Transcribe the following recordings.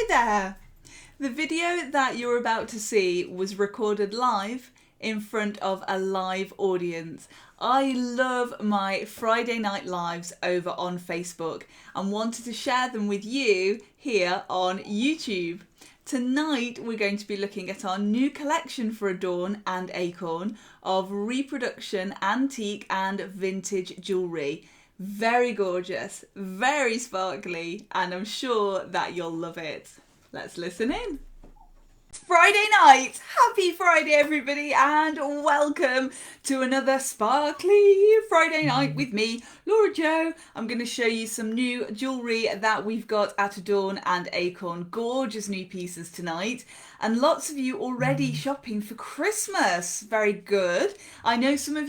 there! The video that you're about to see was recorded live in front of a live audience. I love my Friday night lives over on Facebook and wanted to share them with you here on YouTube. Tonight we're going to be looking at our new collection for Adorn and Acorn of reproduction, antique and vintage jewellery. Very gorgeous, very sparkly, and I'm sure that you'll love it. Let's listen in. It's Friday night! Happy Friday everybody, and welcome to another sparkly Friday night with me, Laura Jo. I'm going to show you some new jewellery that we've got at Adorn and Acorn. Gorgeous new pieces tonight, and lots of you already shopping for Christmas. Very good. I know some of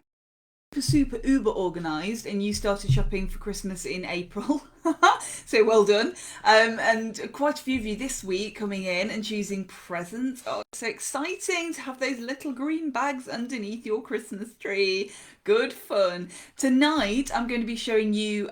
super uber organised and you started shopping for Christmas in April. So well done. And quite a few of you this week coming in and choosing presents. Oh, it's so exciting to have those little green bags underneath your Christmas tree. Good fun. Tonight I'm going to be showing you,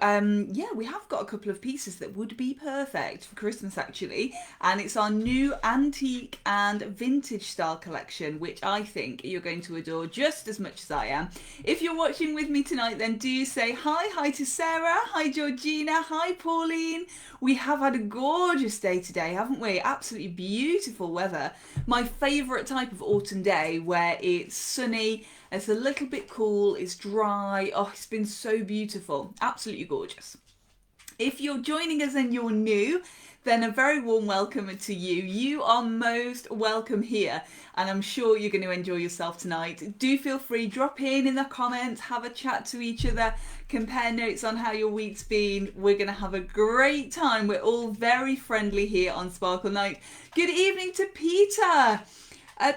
we have got a couple of pieces that would be perfect for Christmas actually, and it's our new antique and vintage style collection, which I think you're going to adore just as much as I am. If you're watching with me tonight, then do say hi to Sarah, hi Georgina, hi Pauline. We have had a gorgeous day today, haven't we? Absolutely beautiful weather. My favourite type of autumn day where it's sunny, it's a little bit cool, it's dry. Oh, it's been so beautiful. Absolutely gorgeous. If you're joining us and you're new, then a very warm welcome to you. You are most welcome here, and I'm sure you're going to enjoy yourself tonight. Do feel free, drop in the comments, have a chat to each other, compare notes on how your week's been. We're going to have a great time. We're all very friendly here on Sparkle Night. Good evening to Peter.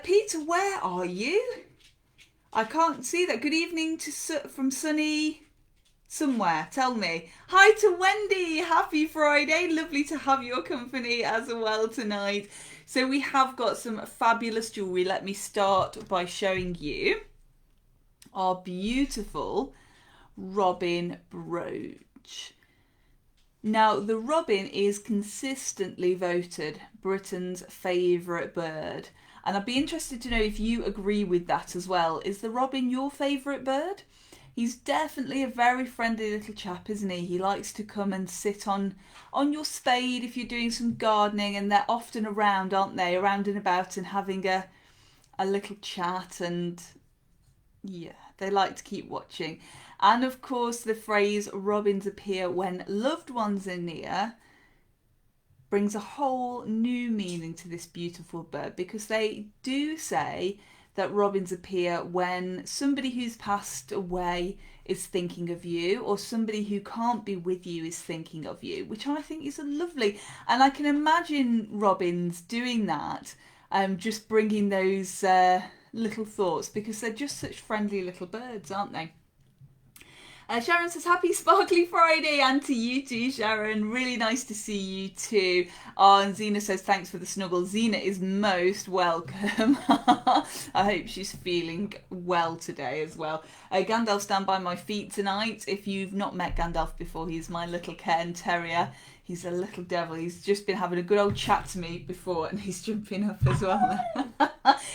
Peter, where are you? I can't see that. Good evening to from sunny somewhere. Tell me. Hi to Wendy. Happy Friday. Lovely to have your company as well tonight. So we have got some fabulous jewellery. Let me start by showing you our beautiful robin brooch. Now, the robin is consistently voted Britain's favourite bird. And I'd be interested to know if you agree with that as well. Is the robin your favourite bird? He's definitely a very friendly little chap, isn't he? He likes to come and sit on your spade if you're doing some gardening, and they're often around, aren't they? Around and about and having a little chat, and yeah, they like to keep watching. And of course, the phrase robins appear when loved ones are near brings a whole new meaning to this beautiful bird, because they do say that robins appear when somebody who's passed away is thinking of you, or somebody who can't be with you is thinking of you, which I think is lovely. And I can imagine robins doing that, just bringing those little thoughts, because they're just such friendly little birds, aren't they? Sharon says, happy sparkly Friday, and to you too, Sharon. Really nice to see you too. Oh, and Zena says, thanks for the snuggle. Zena is most welcome. I hope she's feeling well today as well. Gandalf stand by my feet tonight. If you've not met Gandalf before, he's my little Cairn Terrier. He's a little devil. He's just been having a good old chat to me before, and he's jumping up as well.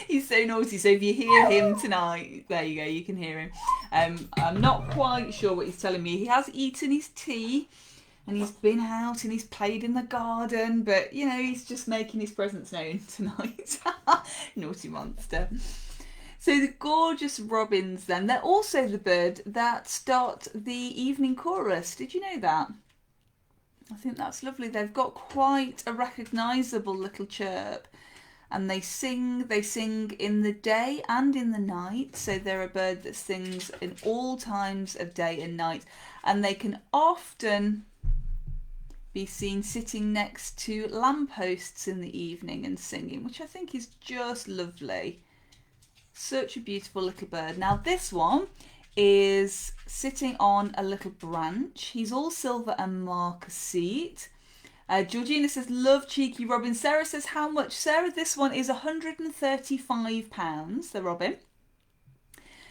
He's so naughty. So if you hear him tonight, there you go, you can hear him. I'm not quite sure what he's telling me. He has eaten his tea and he's been out and he's played in the garden, but you know, he's just making his presence known tonight. Naughty monster. So the gorgeous robins then, they're also the bird that start the evening chorus. Did you know that? I think that's lovely. They've got quite a recognisable little chirp, and they sing in the day and in the night. So they're a bird that sings in all times of day and night, and they can often be seen sitting next to lampposts in the evening and singing, which I think is just lovely. Such a beautiful little bird. Now this one is sitting on a little branch. He's all silver and marquisite. Georgina says, love cheeky robin. Sarah says, how much? Sarah, this one is £135, the robin.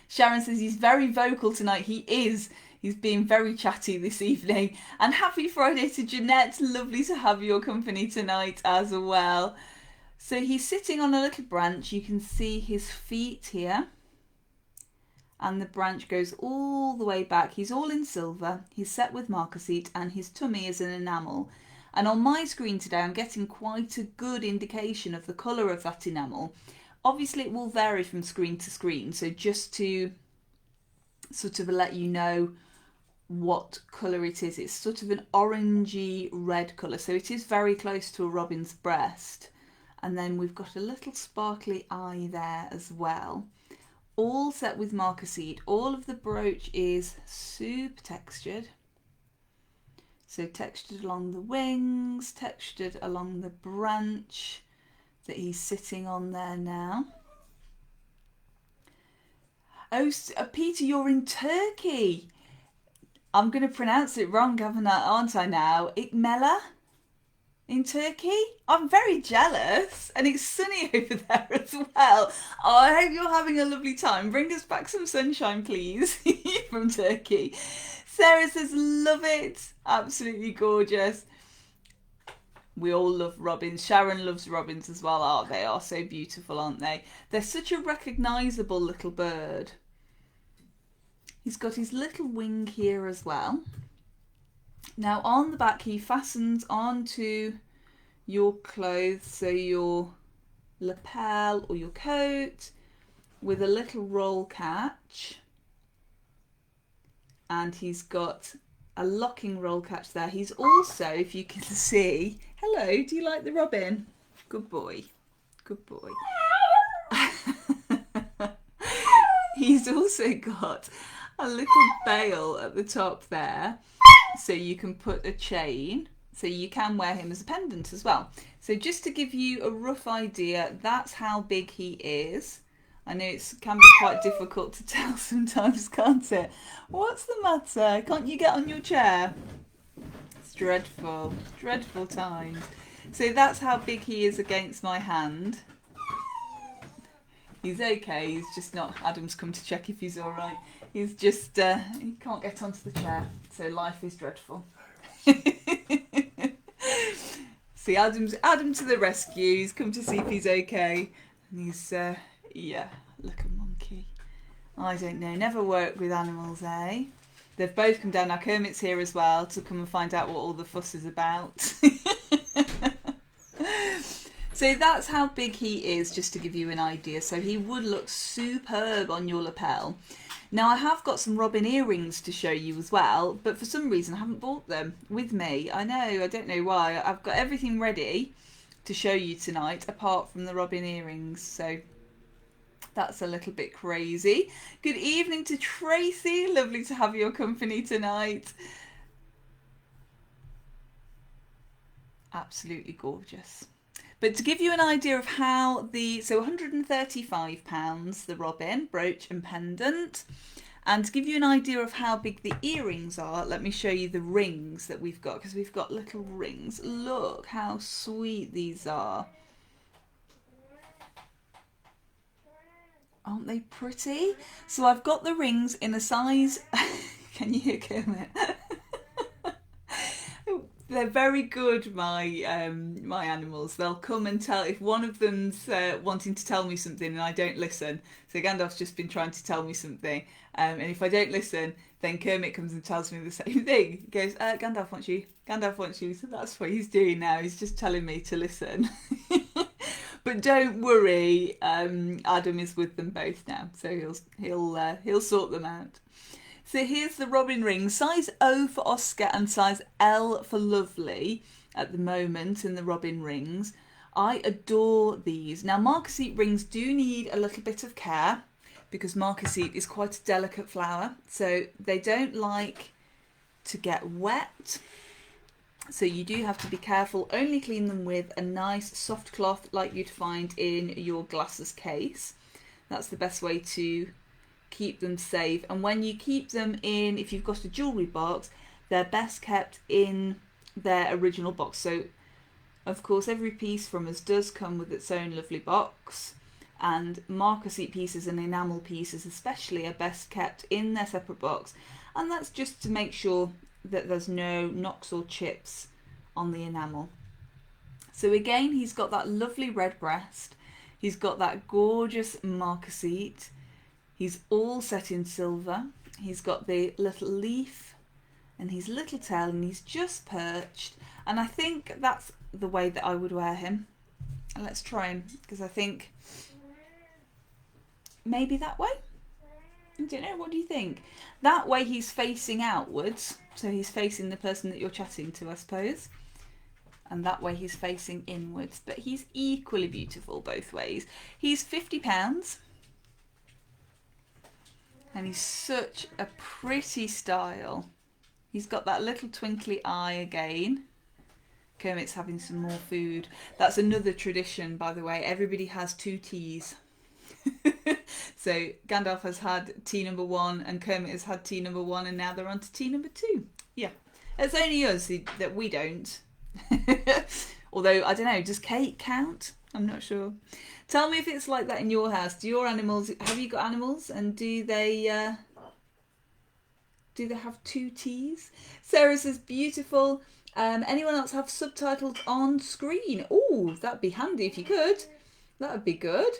Sharon says, he's very vocal tonight. He is. He's being very chatty this evening. And happy Friday to Jeanette. Lovely to have your company tonight as well. So he's sitting on a little branch. You can see his feet here. And the branch goes all the way back. He's all in silver. He's set with marquisite and his tummy is in enamel. And on my screen today, I'm getting quite a good indication of the colour of that enamel. Obviously, it will vary from screen to screen. So just to sort of let you know what colour it is, it's sort of an orangey red colour. So it is very close to a robin's breast. And then we've got a little sparkly eye there as well. All set with marquisite. All of the brooch is super textured. So textured along the wings, textured along the branch that he's sitting on there now. Oh, Peter, you're in Turkey. I'm going to pronounce it wrong, aren't I now? Ikmela? In Turkey? I'm very jealous, and it's sunny over there as well. Oh, I hope you're having a lovely time. Bring us back some sunshine, please, from Turkey. Sarah says, love it. Absolutely gorgeous. We all love robins. Sharon loves robins as well. Oh, they are so beautiful, aren't they? They're such a recognisable little bird. He's got his little wing here as well. Now on the back he fastens onto your clothes, so your lapel or your coat, with a little roll catch. And he's got a locking roll catch there. He's also, if you can see, hello, do you like the robin? Good boy, good boy. He's also got a little bail at the top there, so you can put a chain, so you can wear him as a pendant as well. So just to give you a rough idea, that's how big he is. I know it can be quite difficult to tell sometimes, can't it? What's the matter? Can't you get on your chair? It's dreadful, dreadful times. So that's how big he is against my hand. He's okay, he's just not, Adam's come to check if he's all right. He's just, he can't get onto the chair, so life is dreadful. See, Adam to the rescue. He's come to see if he's okay. And he's, yeah, look a monkey. I don't know, never worked with animals, eh? They've both come down. Now Kermit's here as well to come and find out what all the fuss is about. So that's how big he is, just to give you an idea. So he would look superb on your lapel. Now I have got some robin earrings to show you as well, but for some reason I haven't bought them with me. I know, I don't know why. I've got everything ready to show you tonight apart from the robin earrings. So that's a little bit crazy. Good evening to Tracy. Lovely to have your company tonight. Absolutely gorgeous. But to give you an idea of how so £135, the robin, brooch and pendant. And to give you an idea of how big the earrings are, let me show you the rings that we've got, because we've got little rings. Look how sweet these are. Aren't they pretty? So I've got the rings in a size... Can you hear Kermit? They're very good, my animals. They'll come and tell if one of them's wanting to tell me something and I don't listen. So Gandalf's just been trying to tell me something, and if I don't listen, then Kermit comes and tells me the same thing. He goes, Gandalf wants you. Gandalf wants you. So that's what he's doing now. He's just telling me to listen. But don't worry, Adam is with them both now, so he'll sort them out. So here's the robin ring, size O for Oscar and size L for Lovely at the moment in the robin rings. I adore these. Now marquisite rings do need a little bit of care because marquisite is quite a delicate flower, so they don't like to get wet. So you do have to be careful. Only clean them with a nice soft cloth like you'd find in your glasses case. That's the best way to keep them safe. And when you keep them in, if you've got a jewellery box, they're best kept in their original box. So of course every piece from us does come with its own lovely box, and marquisite pieces and enamel pieces especially are best kept in their separate box. and that's just to make sure that there's no knocks or chips on the enamel. So again, he's got that lovely red breast, he's got that gorgeous marker seat, he's all set in silver, he's got the little leaf and his little tail, and he's just perched, and I think that's the way that I would wear him. Let's try him, because I think maybe that way. I don't know, what do you think? That way he's facing outwards, so he's facing the person that you're chatting to, I suppose. And that way he's facing inwards, but he's equally beautiful both ways. He's £50, and he's such a pretty style. He's got that little twinkly eye again. Kermit's having some more food. That's another tradition, by the way. Everybody has 2 teas. So Gandalf has had tea number 1 and Kermit has had tea number 1, and now they're on to tea number 2. Yeah, it's only us that we don't. Although, I don't know, does cake count? I'm not sure. Tell me if it's like that in your house. Do your animals, have you got animals, and do they have 2 teas? Sarah says, beautiful. Anyone else have subtitles on screen? Oh, that'd be handy if you could. That would be good.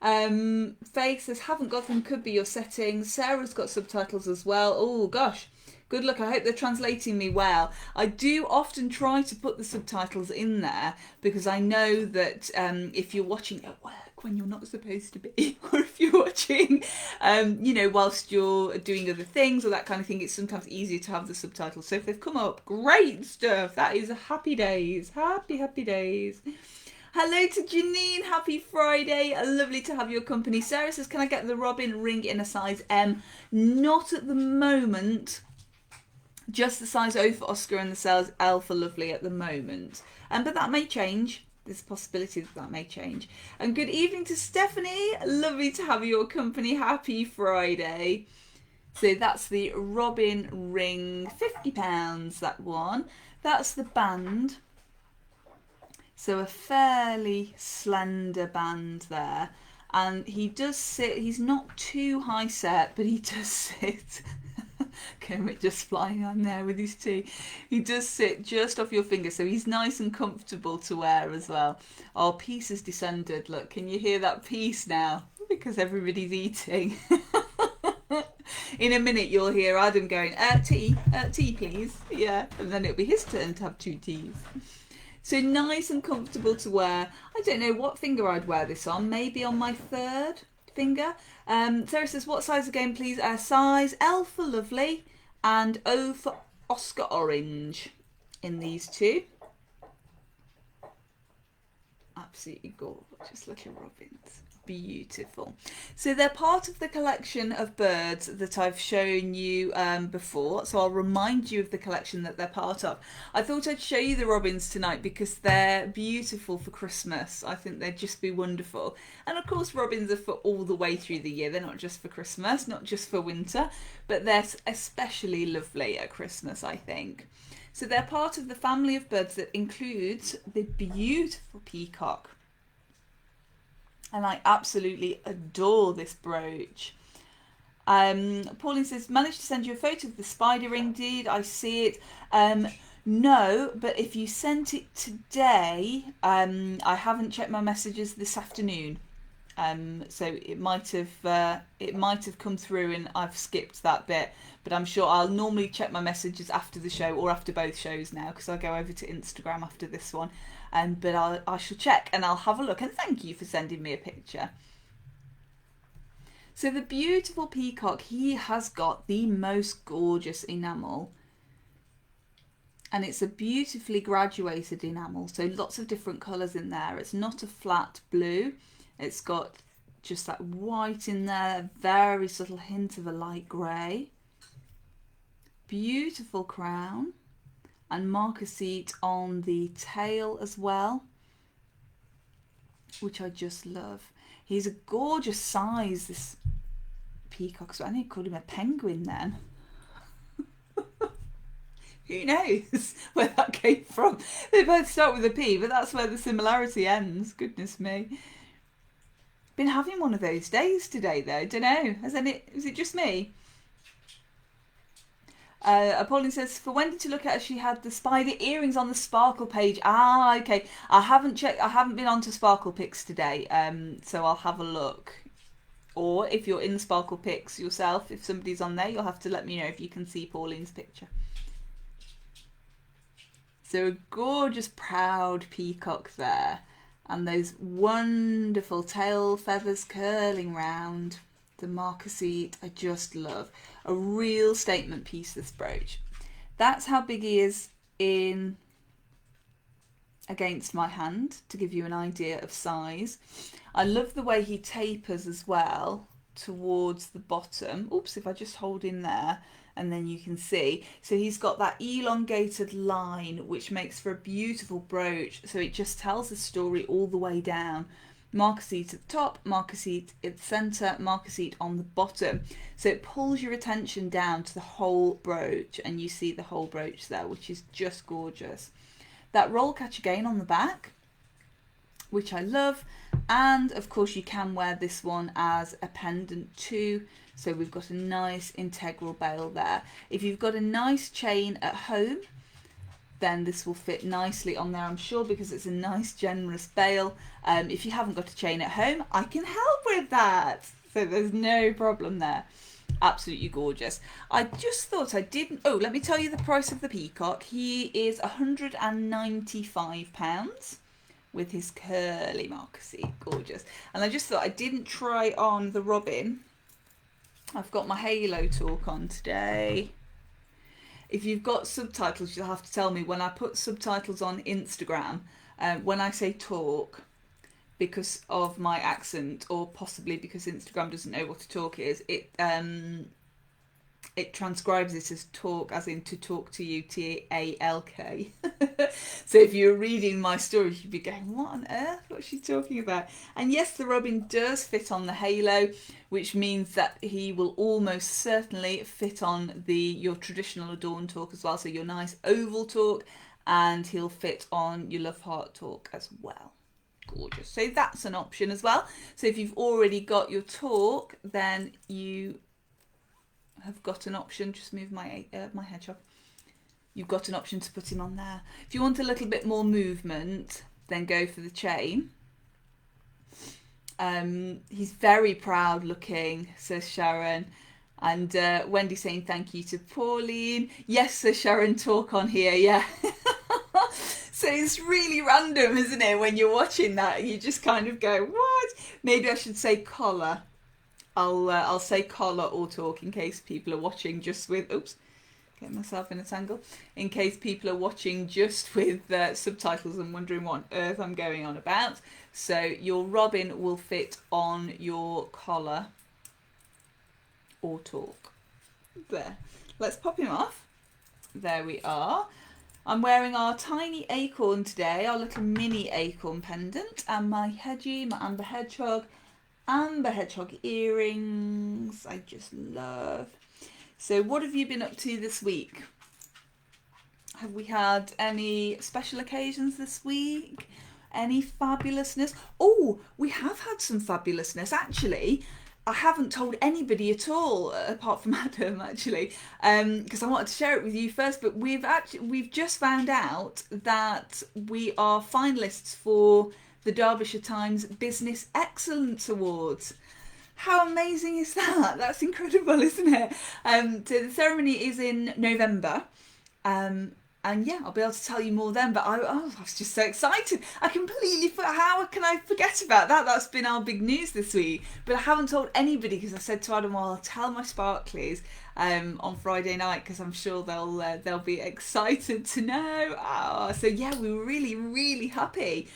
Faye says, haven't got them, could be your settings. Sarah's got subtitles as well. Oh gosh, good luck. I hope they're translating me well. I do often try to put the subtitles in there, because I know that if you're watching at work when you're not supposed to be, or if you're watching, you know, whilst you're doing other things or that kind of thing, it's sometimes easier to have the subtitles. So if they've come up, great stuff. That is happy days. Happy, happy days. Hello to Janine, happy Friday, lovely to have your company. Sarah says, can I get the robin ring in a size M? Not at the moment, just the size O for Oscar and the size L for Lovely at the moment. But that may change, there's a possibility that may change. And good evening to Stephanie, lovely to have your company, happy Friday. So that's the robin ring, £50, that one. That's the band. So a fairly slender band there. And he does sit, he's not too high set, but he does sit. Kermit just flying on there with his tea. He does sit just off your finger, so he's nice and comfortable to wear as well. Our piece has descended. Look, can you hear that piece now? Because everybody's eating. In a minute you'll hear Adam going, tea please. Yeah, and then it'll be his turn to have 2 teas. So nice and comfortable to wear. I don't know what finger I'd wear this on. Maybe on my 3rd finger. Sarah says, what size again, please? Size L for Lovely and O for Oscar Orange in these 2. Absolutely gorgeous little robins. Beautiful. So they're part of the collection of birds that I've shown you before, so I'll remind you of the collection that they're part of. I thought I'd show you the robins tonight because they're beautiful for Christmas. I think they'd just be wonderful. And of course robins are for all the way through the year. They're not just for Christmas, not just for winter, but they're especially lovely at Christmas, I think. So they're part of the family of birds that includes the beautiful peacock. And I absolutely adore this brooch. Pauline says, managed to send you a photo of the spider ring. Did I see it? No, but if you sent it today, I haven't checked my messages this afternoon. So it might have come through and I've skipped that bit. But I'm sure I'll normally check my messages after the show or after both shows now, because I'll go over to Instagram after this one. But I shall check and I'll have a look. And thank you for sending me a picture. So the beautiful peacock, he has got the most gorgeous enamel. And it's a beautifully graduated enamel. So lots of different colours in there. It's not a flat blue. It's got just that white in there. Very subtle hint of a light grey. Beautiful crown. And marker seat on the tail as well, which I just love. He's a gorgeous size, this peacock. So I think I called him a penguin then. Who knows where that came from? They both start with a P, but that's where the similarity ends. Goodness me. Been having one of those days today though. Don't know. Is it just me? Pauline says, for Wendy to look at as she had the spider earrings on the Sparkle page. Ah, okay. I haven't checked. I haven't been onto Sparkle Pics today, so I'll have a look. Or if you're in Sparkle Pics yourself, if somebody's on there, you'll have to let me know if you can see Pauline's picture. So a gorgeous, proud peacock there. And those wonderful tail feathers curling round. The marquisite, I just love. A real statement piece, this brooch. That's how big he is in against my hand, to give you an idea of size. I love the way he tapers as well towards the bottom. Oops, if I just hold in there and then you can see. So he's got that elongated line which makes for a beautiful brooch. So it just tells the story all the way down. Marquisite at the top, marquisite at the centre, marquisite on the bottom. So it pulls your attention down to the whole brooch and you see the whole brooch there, which is just gorgeous. That roll catch again on the back, which I love. And of course you can wear this one as a pendant too. So we've got a nice integral bail there. If you've got a nice chain at home, then this will fit nicely on there, I'm sure, because it's a nice generous bail. If you haven't got a chain at home, I can help with that. So there's no problem there. Absolutely gorgeous. I just thought I didn't... Oh, let me tell you the price of the peacock. He is £195 with his curly marquisite. Gorgeous. And I just thought I didn't try on the robin. I've got my halo talk on today. If you've got subtitles, you'll have to tell me when I put subtitles on Instagram, when I say talk, because of my accent, or possibly because Instagram doesn't know what a talk is, it transcribes it as talk, as in to talk to you, T-A-L-K. So if you're reading my story, you'd be going, what on earth? What's she talking about? And yes, the robin does fit on the halo, which means that he will almost certainly fit on your traditional adorned talk as well. So your nice oval talk, and he'll fit on your love heart talk as well. Gorgeous. So that's an option as well. So if you've already got your talk, then you have got an option. Just move my hedgehog. You've got an option to put him on there. If you want a little bit more movement, then go for the chain. He's very proud looking, says Sharon. And Wendy saying thank you to Pauline. Yes, says Sharon, talk on here, yeah. So it's really random, isn't it, when you're watching that? You just kind of go, what? Maybe I should say collar. I'll say collar or talk in case people are watching just with... Oops, get myself in a tangle. In case people are watching just with subtitles and wondering what on earth I'm going on about. So your robin will fit on your collar or talk. There. Let's pop him off. There we are. I'm wearing our tiny acorn today, our little mini acorn pendant, and my hedgie, my amber hedgehog earrings. I just love. So what have you been up to this week? Have we had any special occasions this week? Any fabulousness? Oh, we have had some fabulousness actually. I haven't told anybody at all, apart from Adam, actually, because I wanted to share it with you first. But we've just found out that we are finalists for the Derbyshire Times Business Excellence Awards. How amazing is that? That's incredible, isn't it? So the ceremony is in November. And yeah, I'll be able to tell you more then, but I was just so excited. I completely forgot. How can I forget about that? That's been our big news this week. But I haven't told anybody because I said to Adam, well, I'll tell my Sparklies on Friday night because I'm sure they'll be excited to know. So yeah, we were really, really happy.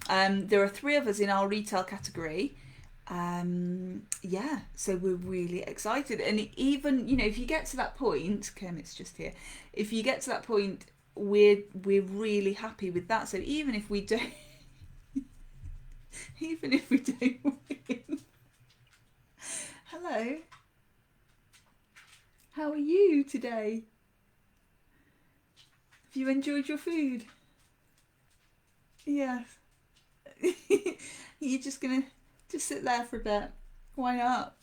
There are 3 of us in our retail category. Yeah, so we're really excited. And even, if you get to that point, Kermit's just here. If you get to that point, we're really happy with that. So even if we don't win. Hello. How are you today? Have you enjoyed your food? Yes. You're just gonna sit there for a bit. Why not?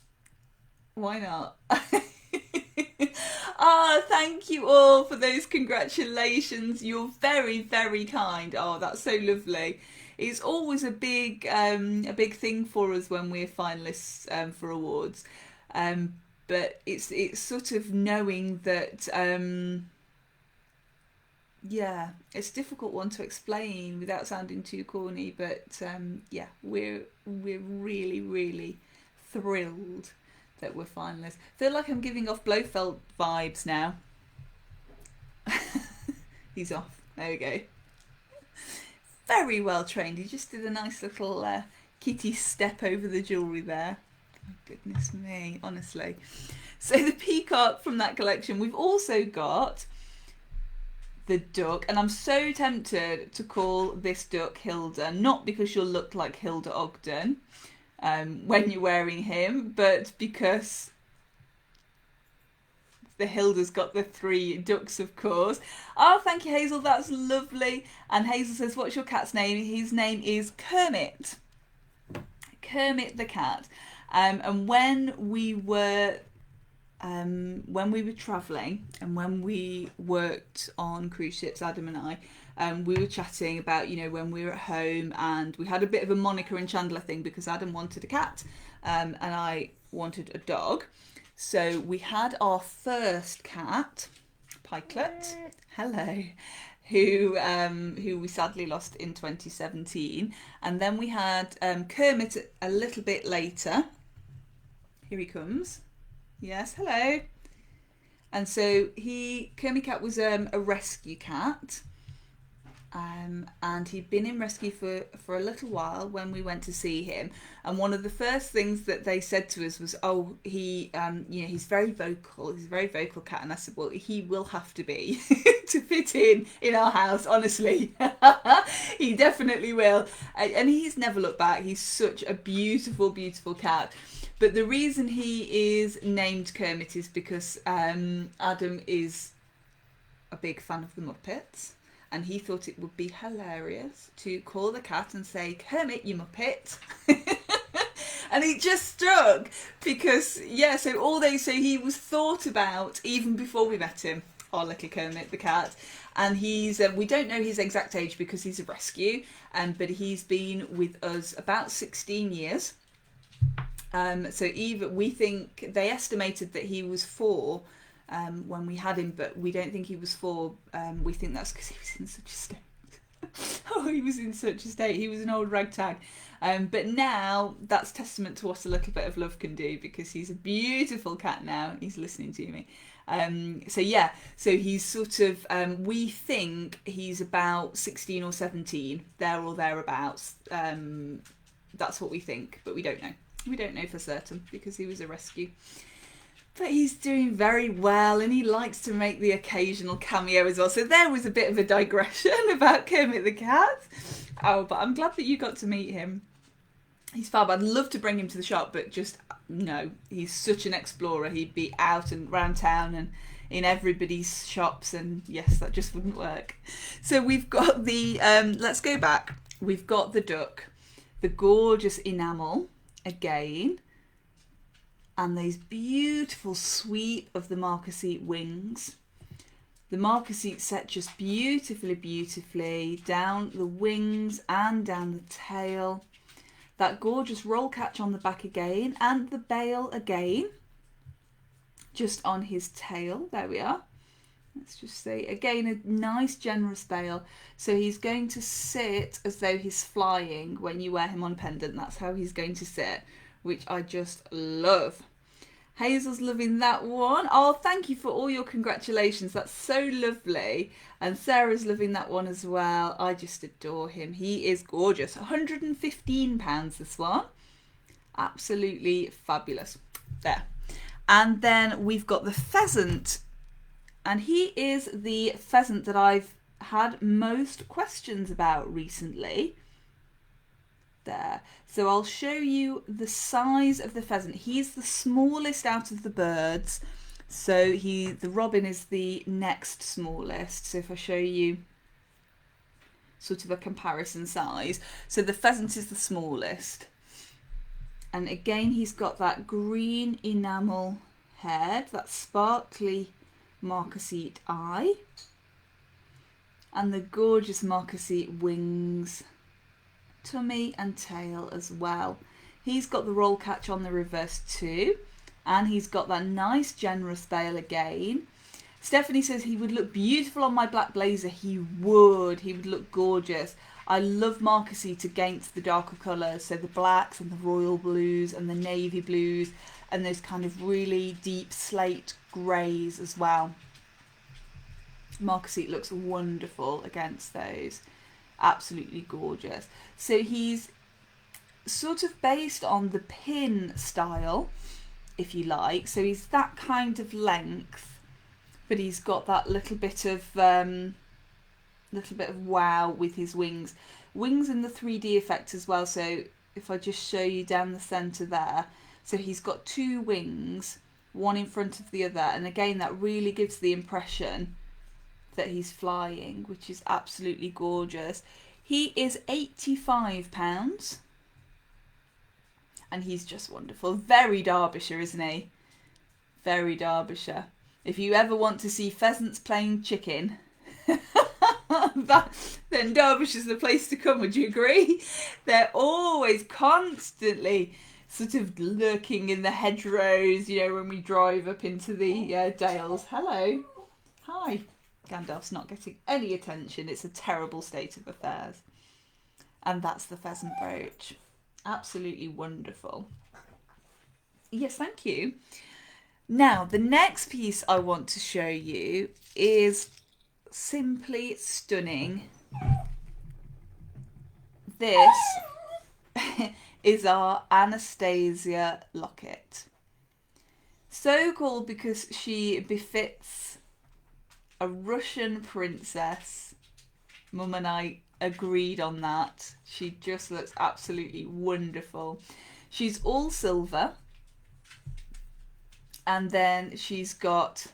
Oh, thank you all for those congratulations. You're very, very kind. Oh, that's so lovely. It's always a big thing for us when we're finalists for awards. But it's sort of knowing that yeah, it's a difficult one to explain without sounding too corny, but yeah, we're really, really thrilled that we're finalists. Feel like I'm giving off Blofeld vibes now. He's off. There we go. Very well trained. He just did a nice little kitty step over the jewellery there. Oh, goodness me, honestly. So the peacock from that collection. We've also got the duck, and I'm so tempted to call this duck Hilda, not because you'll look like Hilda Ogden when you're wearing him, but because the Hilda's got the 3 ducks, of course. Oh, thank you, Hazel, that's lovely. And Hazel says, what's your cat's name? His name is Kermit. Kermit the cat. And when we were travelling and when we worked on cruise ships, Adam and I, we were chatting about, you know, when we were at home, and we had a bit of a Monica and Chandler thing because Adam wanted a cat and I wanted a dog. So we had our first cat, Pikelet, hello, who we sadly lost in 2017. And then we had Kermit a little bit later. Here he comes. Yes, hello. And so Kermit Cat was a rescue cat. And he'd been in rescue for a little while when we went to see him. And one of the first things that they said to us was, oh, you know, he's very vocal. He's a very vocal cat. And I said, well, he will have to be to fit in our house, honestly. He definitely will. And he's never looked back. He's such a beautiful, beautiful cat. But the reason he is named Kermit is because Adam is a big fan of the Muppets. And he thought it would be hilarious to call the cat and say, Kermit, you Muppet. And it just struck because, yeah, so he was thought about even before we met him, our little Kermit the cat. And he's, we don't know his exact age because he's a rescue, but he's been with us about 16 years. So even we think they estimated that he was 4 when we had him, but we don't think he was 4. We think that's because he was in such a state. Oh, he was in such a state. He was an old ragtag. But now that's testament to what a little bit of love can do, because he's a beautiful cat now. He's listening to me. So yeah, so he's sort of, we think he's about 16 or 17, there or thereabouts. That's what we think, but we don't know. We don't know for certain because he was a rescue. But he's doing very well, and he likes to make the occasional cameo as well. So there was a bit of a digression about Kermit the cat. Oh, but I'm glad that you got to meet him. He's fab. I'd love to bring him to the shop, but just no. He's such an explorer. He'd be out and round town and in everybody's shops, and yes, that just wouldn't work. So we've got the, let's go back. We've got the duck, the gorgeous enamel again. And these beautiful sweep of the marquisite wings. The marquisite set just beautifully, beautifully down the wings and down the tail. That gorgeous roll catch on the back again, and the bail again, just on his tail. There we are. Let's just see. Again, a nice generous bail. So he's going to sit as though he's flying when you wear him on a pendant. That's how he's going to sit, which I just love. Hazel's loving that one. Oh, thank you for all your congratulations. That's so lovely. And Sarah's loving that one as well. I just adore him. He is gorgeous. £115 this one. Absolutely fabulous. There. And then we've got the pheasant. And he is the pheasant that I've had most questions about recently. There. So I'll show you the size of the pheasant. He's the smallest out of the birds. So the robin is the next smallest. So if I show you sort of a comparison size. So the pheasant is the smallest. And again, he's got that green enamel head, that sparkly marquisite eye. And the gorgeous marquisite wings, tummy and tail as well. He's got the roll catch on the reverse too. And he's got that nice generous veil again. Stephanie says he would look beautiful on my black blazer. He would look gorgeous. I love marquisite against the darker colours, so the blacks and the royal blues and the navy blues and those kind of really deep slate greys as well. Marquisite looks wonderful against those. Absolutely gorgeous. So he's sort of based on the pin style, if you like. So he's that kind of length, but he's got that little bit of wow with his wings. Wings in the 3D effect as well. So if I just show you down the centre there. So he's got two wings, one in front of the other. And again, that really gives the impression that he's flying, which is absolutely gorgeous. He is £85 and he's just wonderful. Very Derbyshire, isn't he? Very Derbyshire. If you ever want to see pheasants playing chicken, then Derbyshire's the place to come, would you agree? They're always constantly sort of lurking in the hedgerows, you know, when we drive up into the dales. Hello. Hi. Gandalf's not getting any attention. It's a terrible state of affairs. And that's the pheasant brooch. Absolutely wonderful. Yes, thank you. Now, the next piece I want to show you is simply stunning. This is our Anastasia Locket. So called because she befits a Russian princess. Mum and I agreed on that. She just looks absolutely wonderful. She's all silver. And then she's got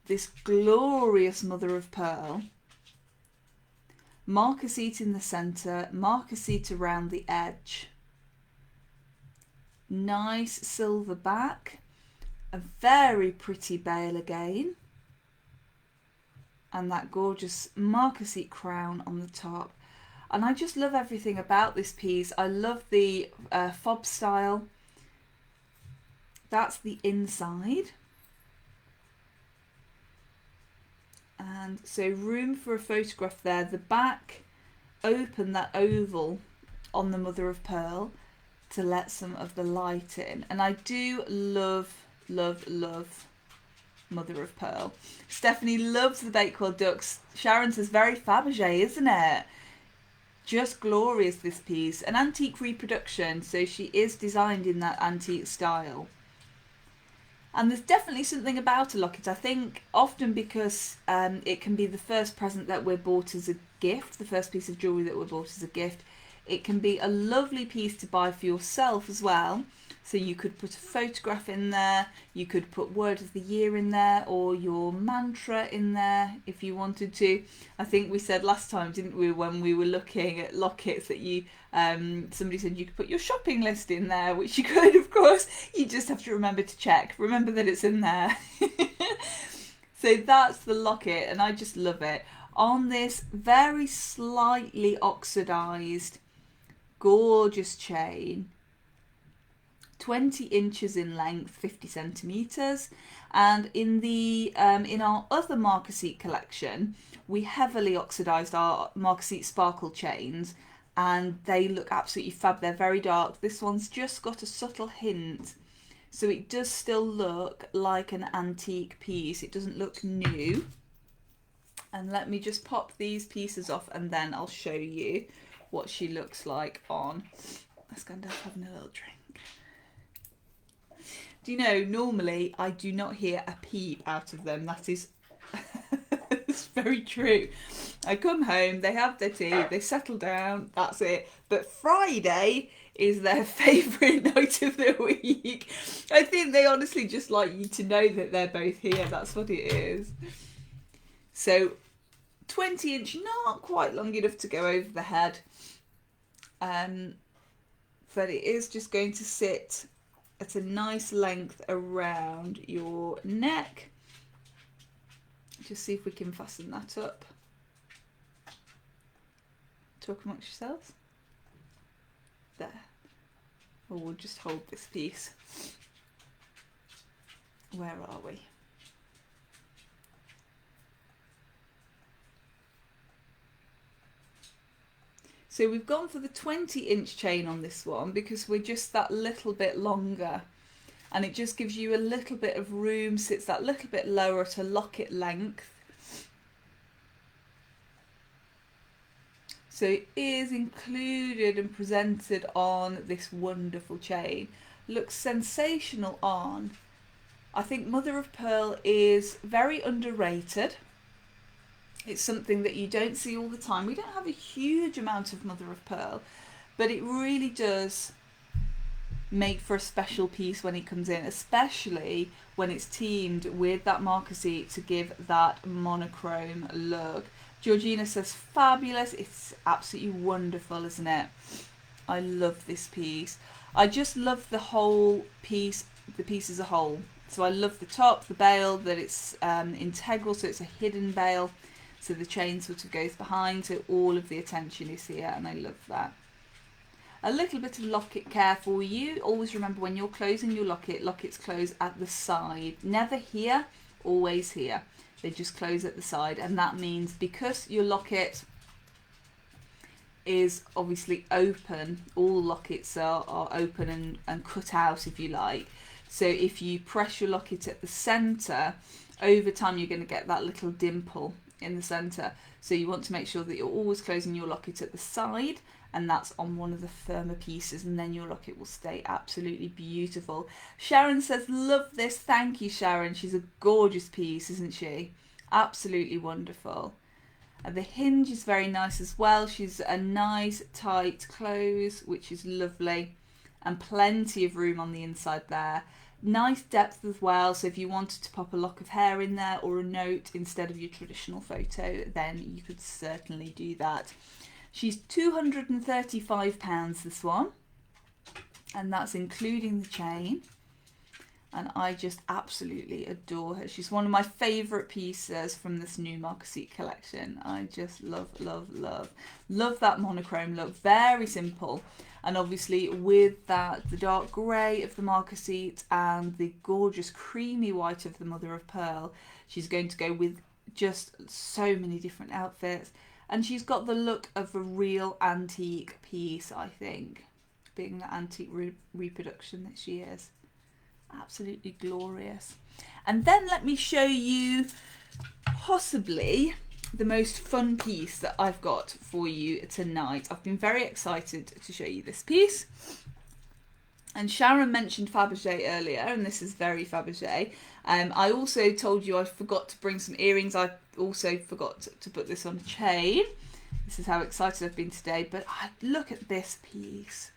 this glorious mother of pearl. Marquisite in the centre, marquisite around the edge. Nice silver back. A very pretty bail again. And that gorgeous marquisite crown on the top. And I just love everything about this piece. I love the fob style. That's the inside. And so room for a photograph there. The back, open that oval on the mother of pearl to let some of the light in. And I do love, love, love mother of pearl. Stephanie loves the Bakewell ducks. Sharon says very Fabergé, isn't it? Just glorious, this piece. An antique reproduction, so she is designed in that antique style. And there's definitely something about a locket, I think, often because it can be the first present that we're bought as a gift, the first piece of jewellery that we're bought as a gift. It can be a lovely piece to buy for yourself as well. So you could put a photograph in there, you could put word of the year in there, or your mantra in there if you wanted to. I think we said last time, didn't we, when we were looking at lockets, that you somebody said you could put your shopping list in there, which you could, of course. You just have to remember to check. Remember that it's in there. So that's the locket, and I just love it. On this very slightly oxidised, gorgeous chain. 20 inches in length, 50 centimetres, and in the in our other marquisite collection we heavily oxidised our marquisite sparkle chains, and they look absolutely fab. They're very dark. This one's just got a subtle hint, so it does still look like an antique piece. It doesn't look new. And let me just pop these pieces off and then I'll show you what she looks like on. Let's go and having a little drink. Do you know, normally I do not hear a peep out of them. That is it's very true. I come home, they have their tea, they settle down, that's it. But Friday is their favourite night of the week. I think they honestly just like you to know that they're both here. That's what it is. So 20 inch, not quite long enough to go over the head. But it is just going to sit at a nice length around your neck. Just see if we can fasten that up. Talk amongst yourselves. There. Or we'll just hold this piece. Where are we? So we've gone for the 20-inch chain on this one because we're just that little bit longer, and it just gives you a little bit of room, sits that little bit lower at a locket length. So it is included and presented on this wonderful chain. Looks sensational on. I think mother of pearl is very underrated. It's something that you don't see all the time. We don't have a huge amount of mother of pearl, but it really does make for a special piece when it comes in, especially when it's teamed with that marquisite to give that monochrome look. Georgina says fabulous. It's absolutely wonderful, isn't it? I love this piece. I just love the whole piece, the piece as a whole. So I love the top, the bail, that it's integral, so it's a hidden bail. So the chain sort of goes behind, so all of the attention is here, and I love that. A little bit of locket care for you. Always remember when you're closing your locket, lockets close at the side. Never here, always here. They just close at the side, and that means because your locket is obviously open, all lockets are open and cut out, if you like. So if you press your locket at the centre, over time you're going to get that little dimple in the centre. So you want to make sure that you're always closing your locket at the side, and that's on one of the firmer pieces, and then your locket will stay absolutely beautiful. Sharon says, love this. Thank you, Sharon. She's a gorgeous piece, isn't she? Absolutely wonderful. And the hinge is very nice as well. She's a nice tight close, which is lovely, and plenty of room on the inside there. Nice depth as well, so if you wanted to pop a lock of hair in there or a note instead of your traditional photo, then you could certainly do that. She's £235, this one, and that's including the chain, and I just absolutely adore her. She's one of my favourite pieces from this new marquisite collection. I just love, love, love. Love that monochrome look, very simple. And obviously with that, the dark grey of the marquisite and the gorgeous creamy white of the mother of pearl, she's going to go with just so many different outfits. And she's got the look of a real antique piece, I think, being the antique reproduction that she is. Absolutely glorious. And then let me show you possibly the most fun piece that I've got for you tonight. I've been very excited to show you this piece. And Sharon mentioned Fabergé earlier, and this is very Fabergé. I also told you I forgot to bring some earrings. I also forgot to put this on a chain. This is how excited I've been today. But look at this piece.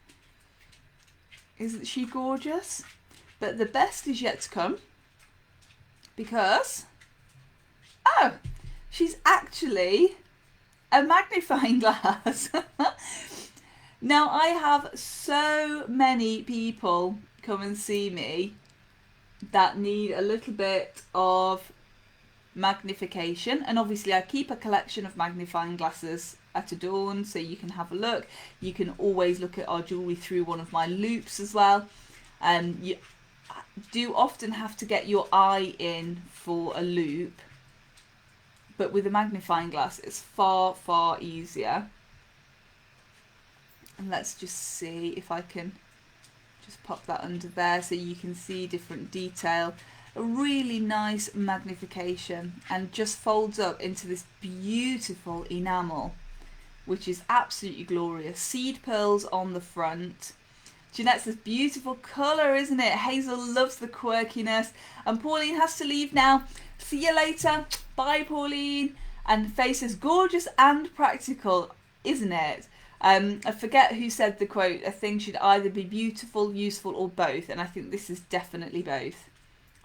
Isn't she gorgeous? But the best is yet to come, because, oh, she's actually a magnifying glass. Now, I have so many people come and see me that need a little bit of magnification, and obviously I keep a collection of magnifying glasses at Adorn, so you can have a look. You can always look at our jewellery through one of my loupes as well. You do often have to get your eye in for a loupe, but with a magnifying glass it's far, far easier. And let's just see if I can just pop that under there so you can see different detail. A really nice magnification, and just folds up into this beautiful enamel, which is absolutely glorious. Seed pearls on the front. Jeanette says, beautiful colour, isn't it? Hazel loves the quirkiness. And Pauline has to leave now. See you later. Bye, Pauline. And Faye says, gorgeous and practical, isn't it? I forget who said the quote. A thing should either be beautiful, useful, or both. And I think this is definitely both.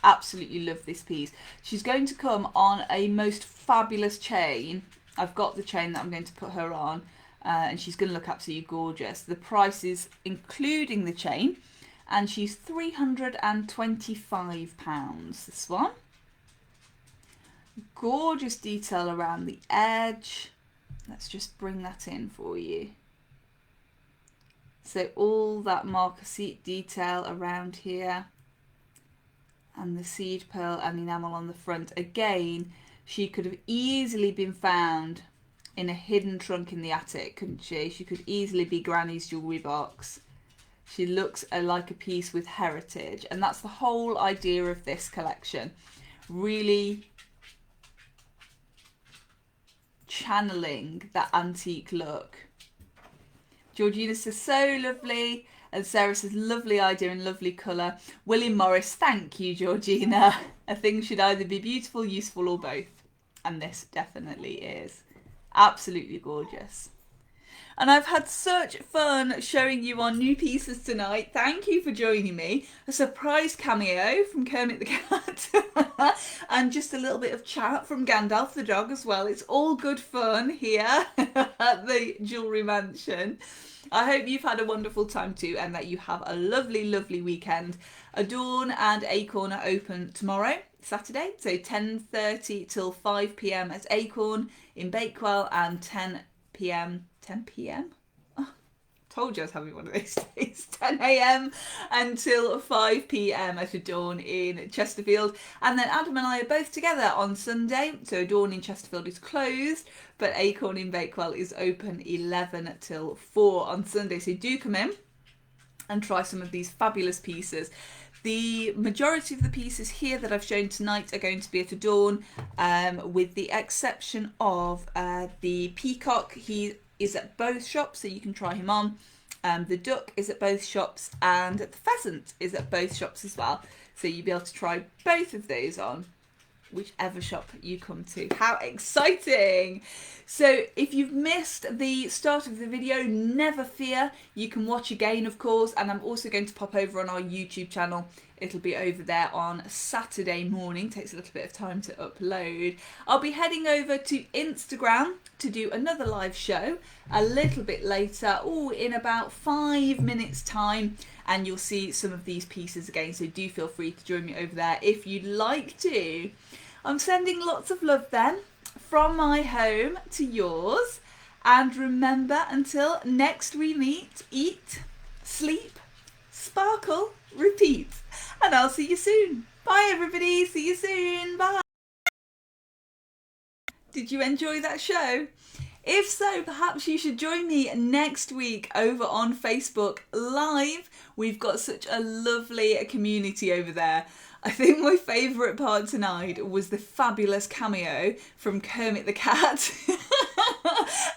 Absolutely love this piece. She's going to come on a most fabulous chain. I've got the chain that I'm going to put her on. And she's going to look absolutely gorgeous. The price is, including the chain, and she's £325, this one. Gorgeous detail around the edge. Let's just bring that in for you. So all that marquisite detail around here, and the seed pearl and enamel on the front. Again, she could have easily been found in a hidden trunk in the attic, couldn't she? She could easily be Granny's jewellery box. She looks like a piece with heritage, and that's the whole idea of this collection. Really channeling that antique look. Georgina says, so lovely. And Sarah says, lovely idea and lovely colour. William Morris, thank you, Georgina. A thing should either be beautiful, useful, or both. And this definitely is. Absolutely gorgeous. And I've had such fun showing you our new pieces tonight. Thank you for joining me. A surprise cameo from Kermit the Cat. And just a little bit of chat from Gandalf the dog as well. It's all good fun here at the Jewellery Mansion. I hope you've had a wonderful time too, and that you have a lovely, lovely weekend. Adorn and Acorn are open tomorrow, Saturday, so 10:30 till 5 p.m. at Acorn in Bakewell, and 10 p.m. Oh, told you I was having one of those days. 10 a.m. until 5 p.m. at Adorn in Chesterfield. And then Adam and I are both together on Sunday. So Adorn in Chesterfield is closed, but Acorn in Bakewell is open 11 till 4 on Sunday. So do come in and try some of these fabulous pieces. The majority of the pieces here that I've shown tonight are going to be at Adorn, with the exception of the Peacock. He is at both shops, so you can try him on. The Duck is at both shops, and the Pheasant is at both shops as well. So you'll be able to try both of those on whichever shop you come to. How exciting! So if you've missed the start of the video, never fear, you can watch again, of course, and I'm also going to pop over on our YouTube channel. It'll be over there on Saturday morning. Takes a little bit of time to upload. I'll be heading over to Instagram to do another live show a little bit later, in about 5 minutes time, and you'll see some of these pieces again, so do feel free to join me over there if you'd like to. I'm sending lots of love then from my home to yours, and remember, until next we meet, eat, sleep, sparkle, repeat, and I'll see you soon. Bye everybody, see you soon, bye. Did you enjoy that show? If so, perhaps you should join me next week over on Facebook Live. We've got such a lovely community over there. I think my favourite part tonight was the fabulous cameo from Kermit the Cat.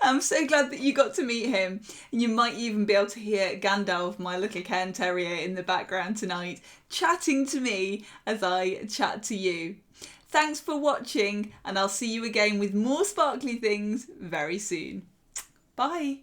I'm so glad that you got to meet him. You might even be able to hear Gandalf, my little Cairn Terrier, in the background tonight, chatting to me as I chat to you. Thanks for watching, and I'll see you again with more sparkly things very soon. Bye.